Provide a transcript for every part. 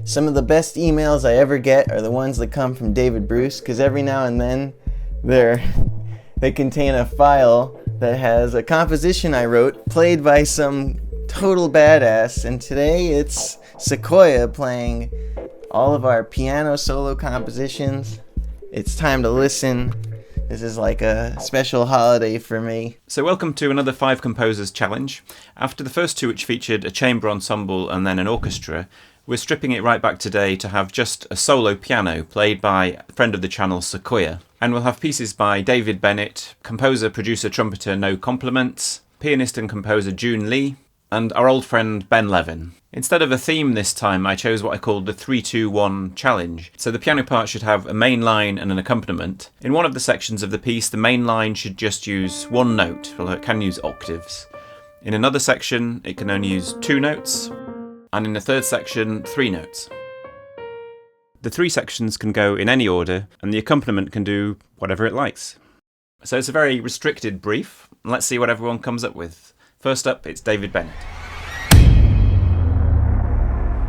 Some of the best emails I ever get are the ones that come from David Bruce, because every now and then they contain a file that has a composition I wrote played by some total badass, and today it's Sequoia playing all of our piano solo compositions. It's time to listen. This is like a special holiday for me. So welcome to another 5 Composers Challenge. After the first 2, which featured a chamber ensemble and then an orchestra, we're stripping it right back today to have just a solo piano played by a friend of the channel, Sequoia. And we'll have pieces by David Bennett, composer, producer, trumpeter No Compliments, pianist and composer June Lee, and our old friend Ben Levin. Instead of a theme this time, I chose what I called the 3-2-1 challenge. So the piano part should have a main line and an accompaniment. In one of the sections of the piece, the main line should just use one note, although it can use octaves. In another section, it can only use 2 notes, and in the third section, 3 notes. The 3 sections can go in any order, and the accompaniment can do whatever it likes. So it's a very restricted brief. Let's see what everyone comes up with. First up, it's David Bennett.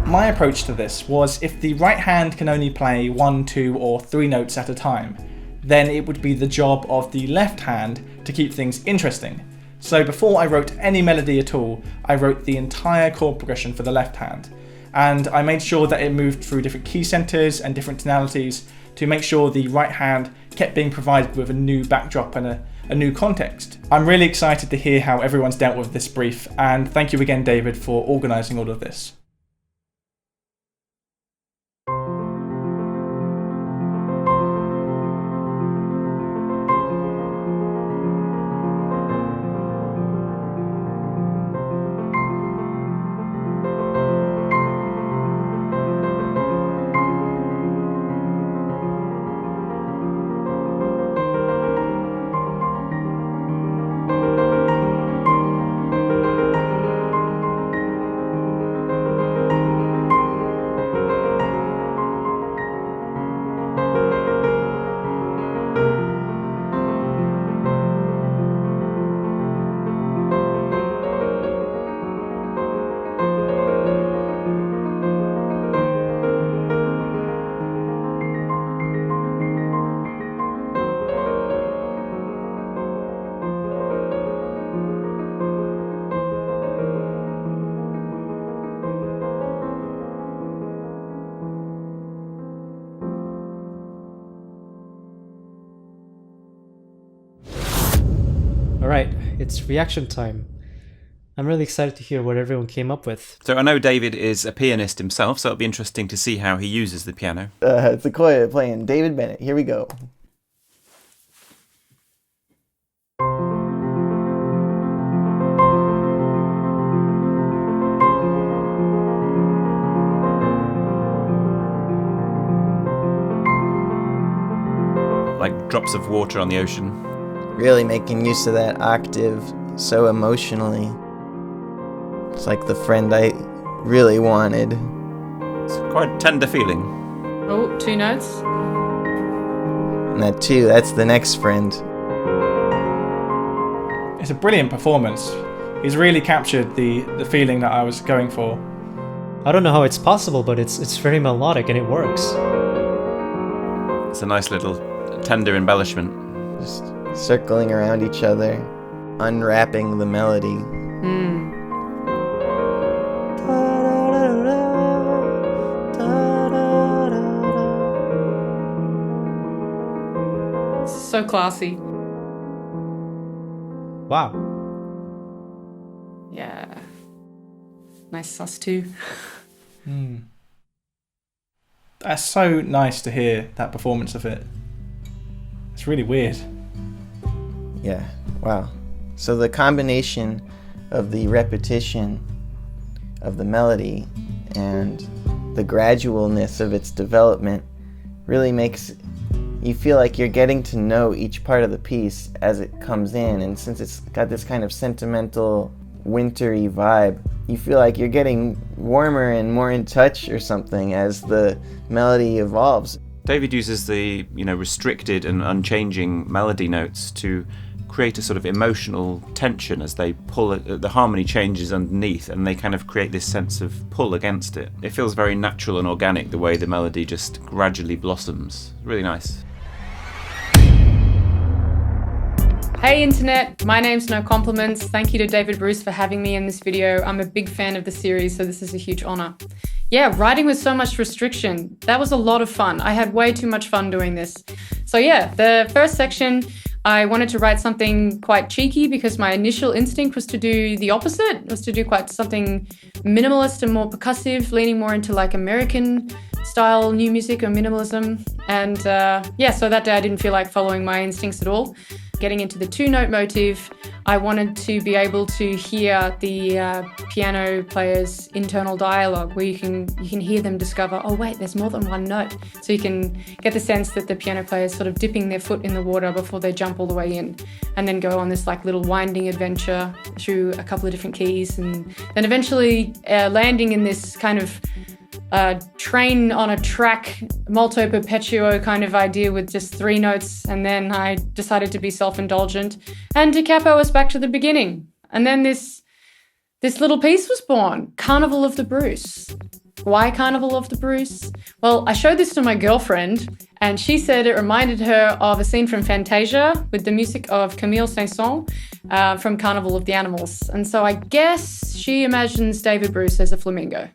My approach to this was if the right hand can only play 1, 2 or 3 notes at a time, then it would be the job of the left hand to keep things interesting. So before I wrote any melody at all, I wrote the entire chord progression for the left hand. And I made sure that it moved through different key centers and different tonalities to make sure the right hand kept being provided with a new backdrop and a new context. I'm really excited to hear how everyone's dealt with this brief, and thank you again, David, for organising all of this. Alright, it's reaction time. I'm really excited to hear what everyone came up with. So I know David is a pianist himself, so it'll be interesting to see how he uses the piano. Sequoia playing David Bennett. Here we go. Like drops of water on the ocean. Really making use of that octave so emotionally. It's like the friend I really wanted. It's quite a tender feeling. Oh, 2 notes. And that 2, that's the next friend. It's a brilliant performance. He's really captured the feeling that I was going for. I don't know how it's possible, but it's very melodic and it works. It's a nice little tender embellishment. Just circling around each other, unwrapping the melody. So classy. Wow. Yeah. Nice sus too. That's so nice to hear that performance of it. It's really weird. Yeah, wow. So the combination of the repetition of the melody and the gradualness of its development really makes you feel like you're getting to know each part of the piece as it comes in. And since it's got this kind of sentimental, wintry vibe, you feel like you're getting warmer and more in touch or something as the melody evolves. David uses the restricted and unchanging melody notes to create a sort of emotional tension as they pull the harmony changes underneath, and they kind of create this sense of pull against it. It feels very natural and organic the way the melody just gradually blossoms. Really nice. Hey internet, my name's No Compliments. Thank you to David Bruce for having me in this video. I'm a big fan of the series, so this is a huge honor. Yeah, writing with so much restriction. That was a lot of fun. I had way too much fun doing this. So yeah, the first section, I wanted to write something quite cheeky because my initial instinct was to do the opposite, was to do quite something minimalist and more percussive, leaning more into like American style new music or minimalism. And yeah, so that day I didn't feel like following my instincts at all. Getting into the two-note motive, I wanted to be able to hear the piano player's internal dialogue, where you can hear them discover, oh wait, there's more than one note. So you can get the sense that the piano player is sort of dipping their foot in the water before they jump all the way in, and then go on this like little winding adventure through a couple of different keys, and then eventually landing in this kind of train on a track, molto perpetuo kind of idea with just 3 notes, and then I decided to be self-indulgent and to capo us back to the beginning. And then this little piece was born, Carnival of the Bruce. Why Carnival of the Bruce? Well, I showed this to my girlfriend, and she said it reminded her of a scene from Fantasia with the music of Camille Saint-Saëns from Carnival of the Animals. And so I guess she imagines David Bruce as a flamingo.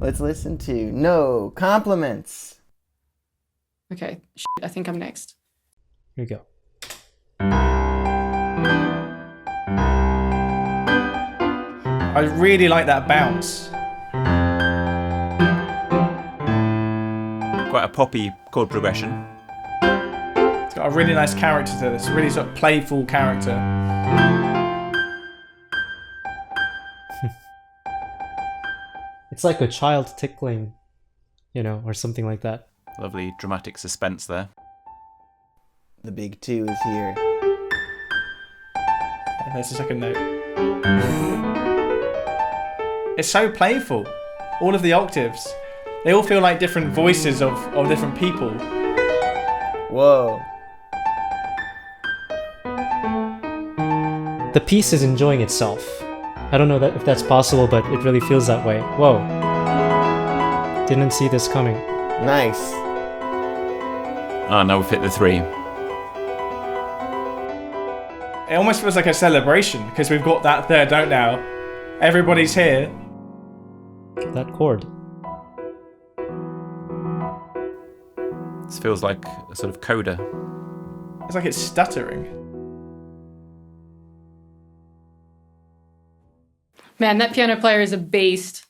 Let's listen to No Compliments. Okay, I think I'm next. Here we go. I really like that bounce. Quite a poppy chord progression. It's got a really nice character to this, really sort of playful character. It's like a child tickling, or something like that. Lovely dramatic suspense there. The big 2 is here. And there's the second note. It's so playful. All of the octaves. They all feel like different voices of different people. Whoa. The piece is enjoying itself. I don't know if that's possible, but it really feels that way. Whoa. Didn't see this coming. Nice. Ah, now we've hit the 3. It almost feels like a celebration because we've got that third note now. Everybody's here. That chord. This feels like a sort of coda. It's like it's stuttering. Man, that piano player is a beast.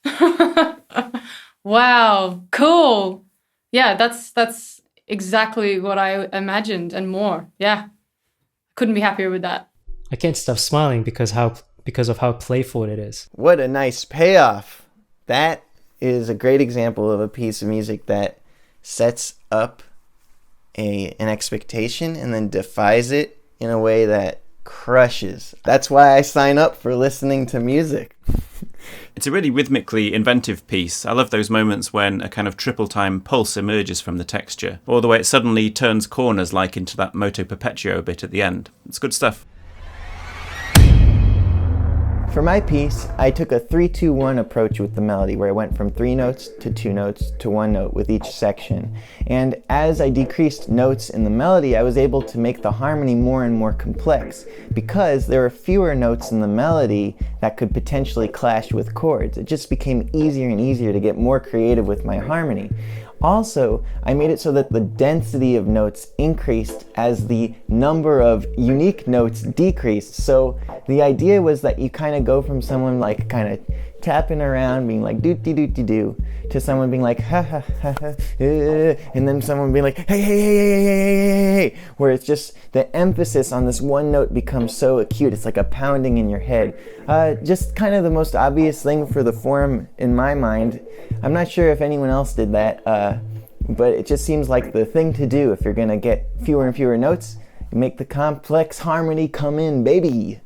Wow, cool. Yeah, that's exactly what I imagined and more. Yeah, couldn't be happier with that. I can't stop smiling because of how playful it is. What a nice payoff. That is a great example of a piece of music that sets up an expectation and then defies it in a way that crushes. That's why I sign up for listening to music. It's a really rhythmically inventive piece. I love those moments when a kind of triple time pulse emerges from the texture, or the way it suddenly turns corners like into that moto perpetuo bit at the end. It's good stuff. For my piece, I took a 3-2-1 approach with the melody, where I went from 3 notes to 2 notes to 1 note with each section. And as I decreased notes in the melody, I was able to make the harmony more and more complex, because there were fewer notes in the melody that could potentially clash with chords. It just became easier and easier to get more creative with my harmony. Also, I made it so that the density of notes increased as the number of unique notes decreased. So the idea was that you kind of go from someone like kind of tapping around, being like doo-dee-doo-dee-doo, to someone being like ha ha ha ha, and then someone being like hey hey hey hey hey hey hey hey, where it's just the emphasis on this one note becomes so acute. It's like a pounding in your head. Just kind of the most obvious thing for the form in my mind. I'm not sure if anyone else did that, but it just seems like the thing to do if you're gonna get fewer and fewer notes. Make the complex harmony come in, baby.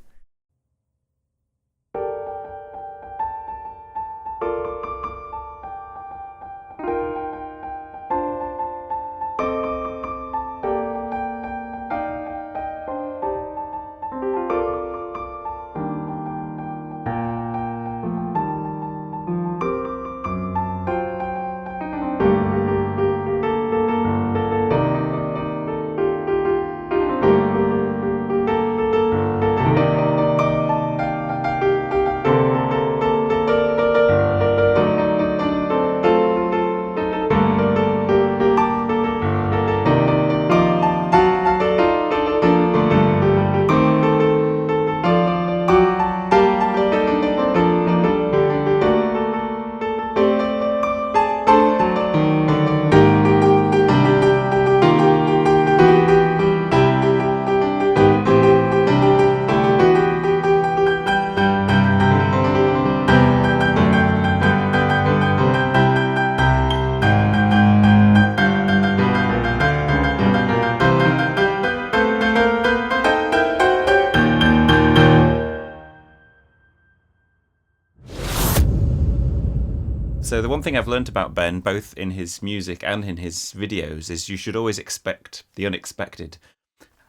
So the one thing I've learnt about Ben, both in his music and in his videos, is you should always expect the unexpected.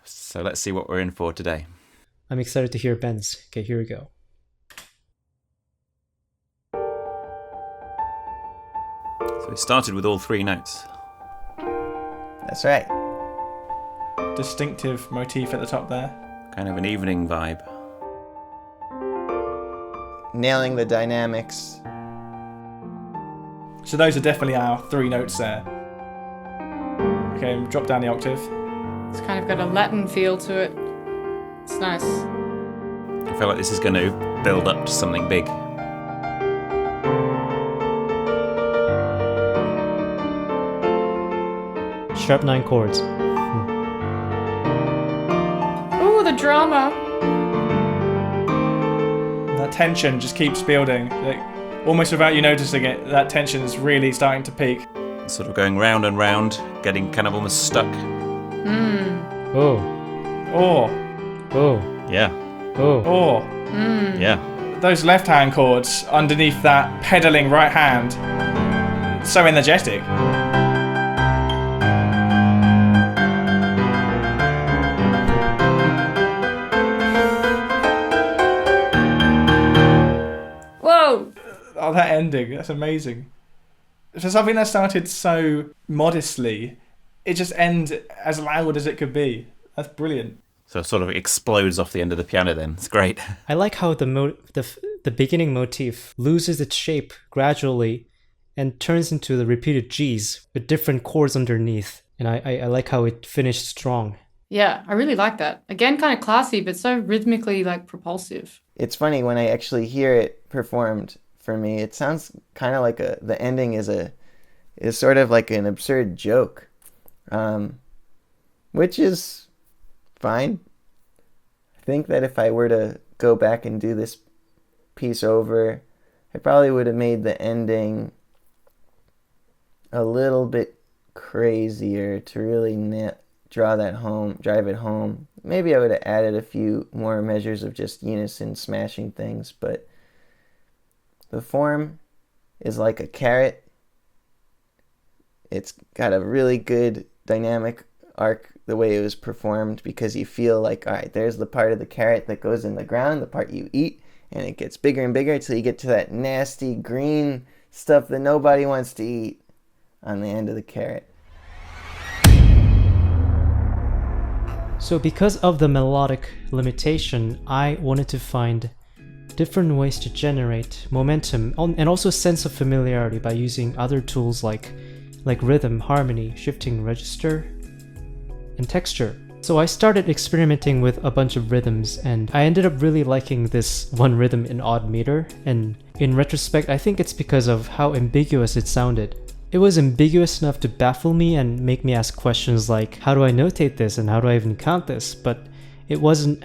So let's see what we're in for today. I'm excited to hear Ben's. Okay, here we go. So it started with all 3 notes. That's right. Distinctive motif at the top there. Kind of an evening vibe. Nailing the dynamics. So those are definitely our 3 notes there. Okay, drop down the octave. It's kind of got a Latin feel to it. It's nice. I feel like this is going to build up to something big. Sharp 9 chords. Ooh, the drama. That tension just keeps building. Like, almost without you noticing it, that tension is really starting to peak. Sort of going round and round, getting kind of almost stuck. Oh. Or, Yeah. or, Yeah. those left hand chords underneath that pedaling right hand. So energetic. Whoa. Oh, that ending, that's amazing. For something that started so modestly, it just ends as loud as it could be. That's brilliant. So it sort of explodes off the end of the piano then. It's great. I like how the beginning motif loses its shape gradually and turns into the repeated G's with different chords underneath. And I like how it finished strong. Yeah, I really like that. Again, kind of classy, but so rhythmically like propulsive. It's funny when I actually hear it performed. For me, it sounds kind of like the ending is sort of like an absurd joke, which is fine. I think that if I were to go back and do this piece over, I probably would have made the ending a little bit crazier to really drive it home. Maybe I would have added a few more measures of just unison smashing things, but the form is like a carrot. It's got a really good dynamic arc the way it was performed, because you feel like, all right, there's the part of the carrot that goes in the ground, the part you eat, and it gets bigger and bigger until you get to that nasty green stuff that nobody wants to eat on the end of the carrot. So because of the melodic limitation, I wanted to find different ways to generate momentum and also a sense of familiarity by using other tools like rhythm, harmony, shifting register, and texture. So I started experimenting with a bunch of rhythms, and I ended up really liking this one rhythm in odd meter, and in retrospect I think it's because of how ambiguous it sounded. It was ambiguous enough to baffle me and make me ask questions like, how do I notate this and how do I even count this? But it wasn't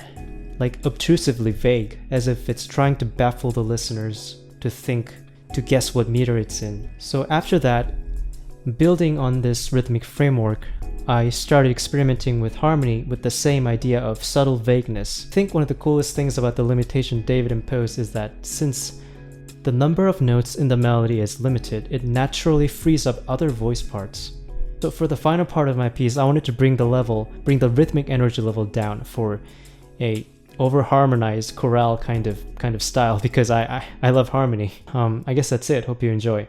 like obtrusively vague, as if it's trying to baffle the listeners to guess what meter it's in. So after that, building on this rhythmic framework, I started experimenting with harmony with the same idea of subtle vagueness. I think one of the coolest things about the limitation David imposed is that since the number of notes in the melody is limited, it naturally frees up other voice parts. So for the final part of my piece, I wanted to bring the rhythmic energy level down for a over-harmonized chorale kind of style, because I love harmony. I guess that's it. Hope you enjoy.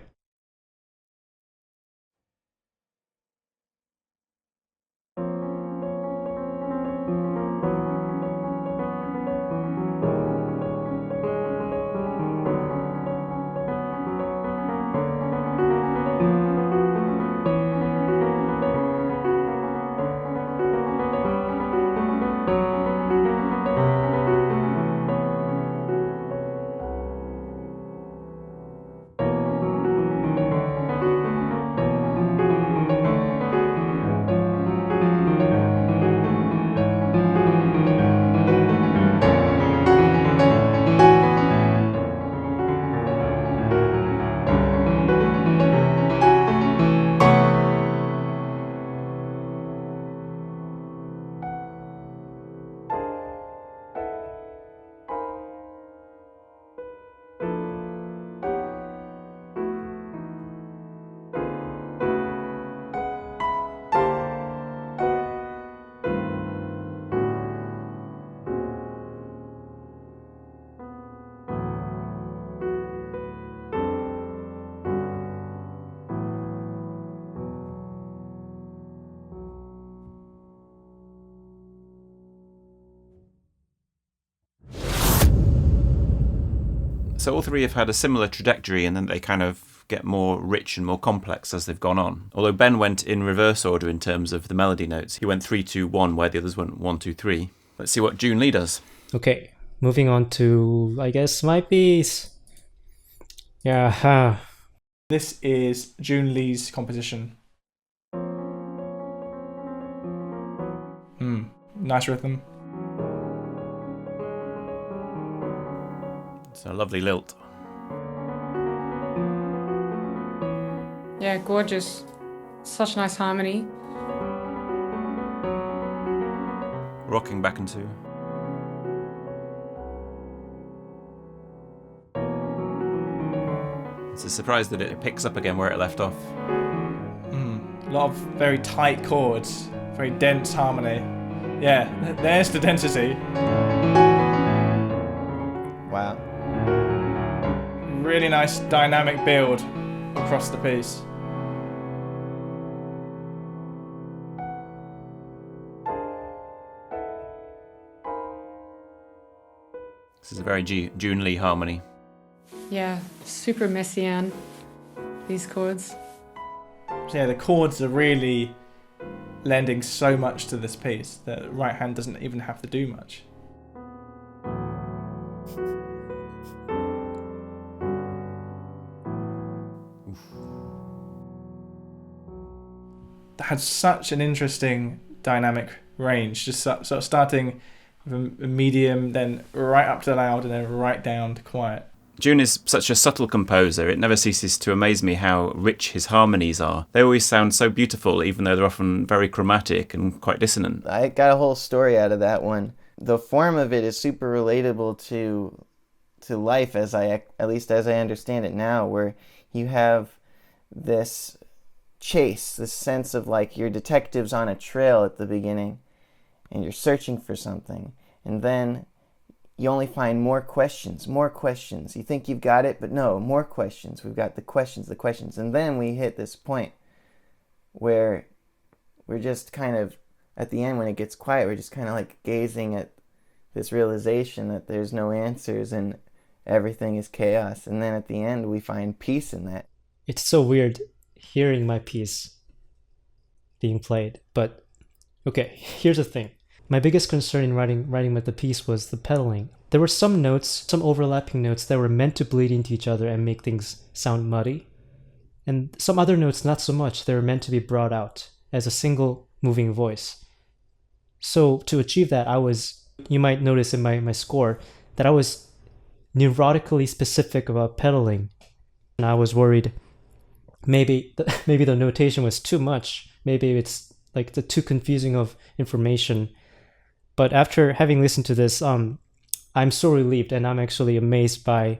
So all three have had a similar trajectory, and then they kind of get more rich and more complex as they've gone on. Although Ben went in reverse order in terms of the melody notes. He went 3-2-1, where the others went 1-2-3. Let's see what June Lee does. Okay, moving on to, I guess, my piece. Yeah. This is June Lee's composition. Nice rhythm. It's a lovely lilt. Yeah, gorgeous. Such nice harmony. Rocking back and two. It's a surprise that it picks up again where it left off. A lot of very tight chords, very dense harmony. Yeah, there's the density. Wow. Really nice dynamic build across the piece. This is a very June Lee harmony. Yeah, super messian, these chords. So yeah, the chords are really lending so much to this piece that the right hand doesn't even have to do much. That had such an interesting dynamic range, just sort of starting with a medium, then right up to loud, and then right down to quiet. June is such a subtle composer. It never ceases to amaze me how rich his harmonies are. They always sound so beautiful, even though they're often very chromatic and quite dissonant. I got a whole story out of that one. The form of it is super relatable to life, at least as I understand it now, where you have this chase, this sense of like you're detectives on a trail at the beginning, and you're searching for something, and then you only find more questions. You think you've got it, but no, more questions. We've got the questions. And then we hit this point where we're just kind of, at the end when it gets quiet, we're just kind of like gazing at this realization that there's no answers and everything is chaos. And then at the end, we find peace in that. It's so weird hearing my piece being played. But, okay, here's the thing. My biggest concern in writing with the piece was the pedaling. There were some overlapping notes that were meant to bleed into each other and make things sound muddy. And some other notes, not so much. They were meant to be brought out as a single moving voice. So to achieve that, you might notice in my score that I was neurotically specific about pedaling. And I was worried maybe the notation was too much. Maybe it's like the too confusing of information. But after having listened to this, I'm so relieved, and I'm actually amazed by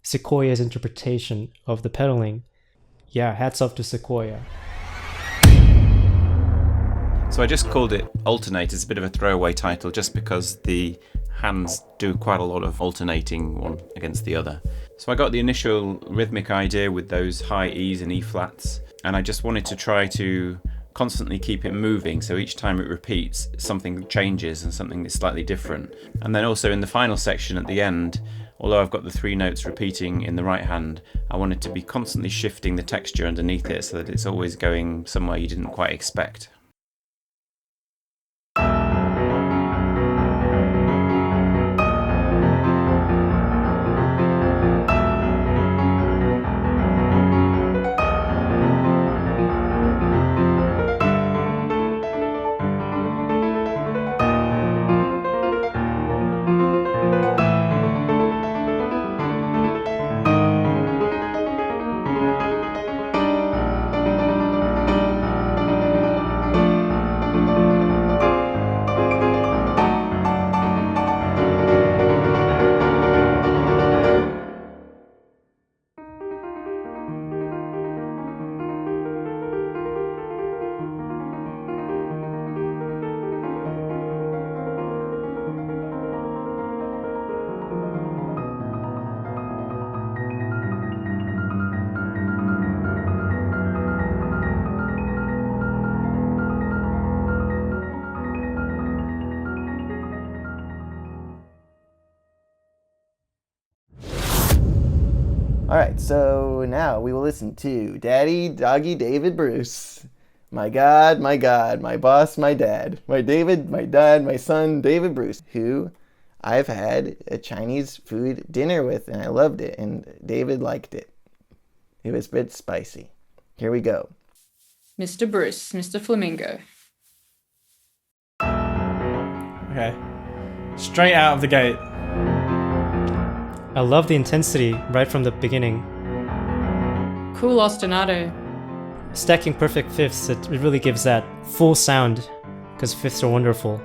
Sequoia's interpretation of the pedaling. Yeah, hats off to Sequoia. So I just called it Alternate. It's a bit of a throwaway title just because the hands do quite a lot of alternating one against the other. So I got the initial rhythmic idea with those high E's and E flats, and I just wanted to try to constantly keep it moving, so each time it repeats something changes and something is slightly different. And then also in the final section at the end, although I've got the 3 notes repeating in the right hand, I wanted to be constantly shifting the texture underneath it so that it's always going somewhere you didn't quite expect. All right, so now we will listen to Daddy Doggy David Bruce. My God, my boss, my dad. My David, my dad, my son, David Bruce, who I've had a Chinese food dinner with, and I loved it, and David liked it. It was a bit spicy. Here we go. Mr. Bruce, Mr. Flamingo. Okay. Straight out of the gate. I love the intensity right from the beginning. Cool ostinato. Stacking perfect fifths, it really gives that full sound, because fifths are wonderful.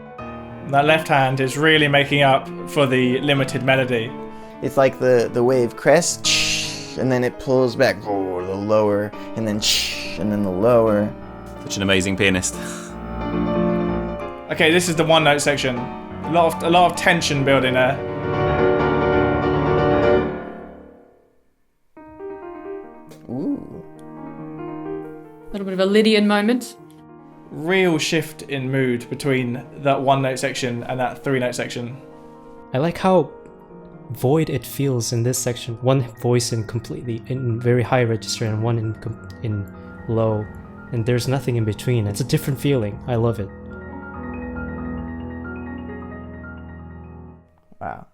That left hand is really making up for the limited melody. It's like the wave crests, and then it pulls back, the lower, and then the lower. Such an amazing pianist. Okay, this is the one note section. A lot of tension building there. Ooh. A little bit of a Lydian moment. Real shift in mood between that one note section and that 3 note section. I like how void it feels in this section. One voice in very high register and one in low, and there's nothing in between. It's a different feeling. I love it. Wow.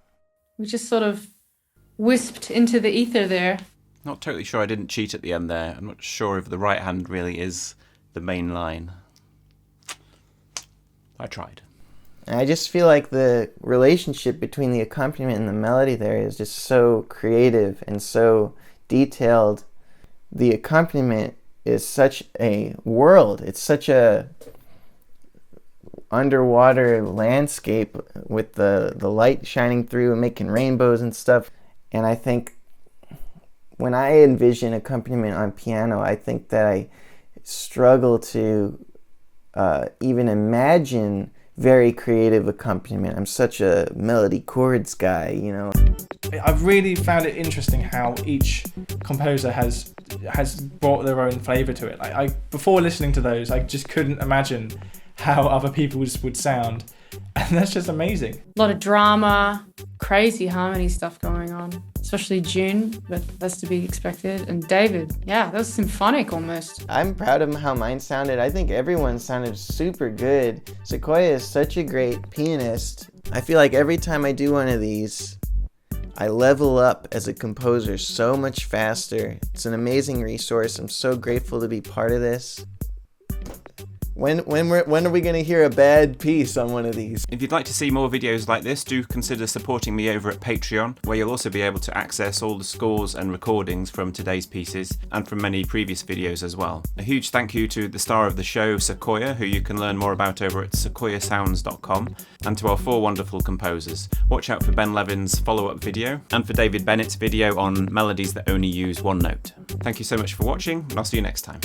We just sort of wisped into the ether there. Not totally sure I didn't cheat at the end there. I'm not sure if the right hand really is the main line. I tried. And I just feel like the relationship between the accompaniment and the melody there is just so creative and so detailed. The accompaniment is such a world. It's such a underwater landscape with the light shining through and making rainbows and stuff. And I think when I envision accompaniment on piano, I think that I struggle to even imagine very creative accompaniment. I'm such a melody chords guy, you know. I've really found it interesting how each composer has brought their own flavour to it. Like before listening to those, I just couldn't imagine how other people's would sound, and that's just amazing. A lot of drama, crazy harmony stuff going on, especially June, but that's to be expected. And David, yeah, that was symphonic almost. I'm proud of how mine sounded. I think everyone sounded super good. Sequoia is such a great pianist. I feel like every time I do one of these, I level up as a composer so much faster. It's an amazing resource. I'm so grateful to be part of this. When are we going to hear a bad piece on one of these? If you'd like to see more videos like this, do consider supporting me over at Patreon, where you'll also be able to access all the scores and recordings from today's pieces and from many previous videos as well. A huge thank you to the star of the show, Sequoia, who you can learn more about over at sequoiasounds.com, and to our 4 wonderful composers. Watch out for Ben Levin's follow-up video and for David Bennett's video on melodies that only use one note. Thank you so much for watching, and I'll see you next time.